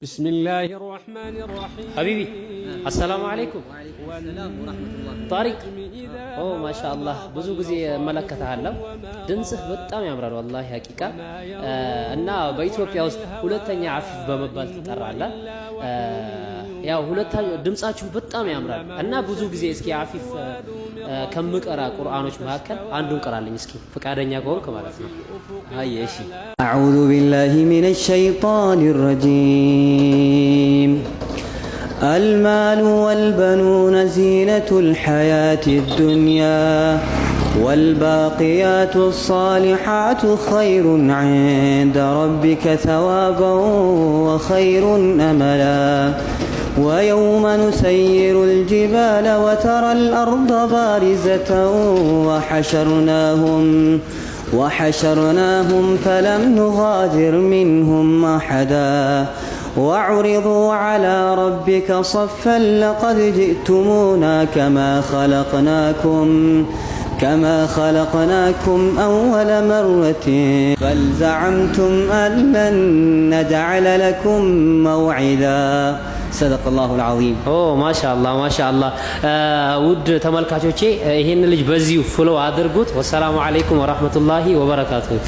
بسم الله الرحمن الرحيم حبيبي السلام عليكم وعليكم السلام ورحمة الله طارق ما شاء الله ብዙ ጊዜ እመለከታለሁ ድምጽህ በጣም ያምራል والله ሐቂቃ እና በኢትዮጵያ ውስጥ ሁለተኛ አፊፍ በመባል ትጠራለህ ያው ሁለተኛ ድምጻችሁ በጣም ያምራል እና ብዙ ጊዜ እስኪ አፊፍ ከምቀራ ቁርአኖች መካከል አንዱን ቀራልኝ እስኪ ፍቃደኛ ከሆንክ ማለት ነው አይ እሺ أعوذ بالله من الشيطان الرجيم المال والبنون زينة الحياة الدنيا والباقيات الصالحات خير عند ربك ثوابا وخير أملا ويوم نسير الجبال وترى الأرض بارزة وحشرناهم فلم نغادر منهم أحدا وعرضوا على ربك صفا لقد جئتمونا كما خلقناكم أول مرة بل زعمتم أن لن نجعل لكم موعدا صدق الله العظيم ما شاء الله ውድ ተመልካቾቼ ይሄን ልጅ በዚሁ ፎሎ አድርጉት ወሰላሙ አለይኩም ወራህመቱላሂ ወበረካቱሁ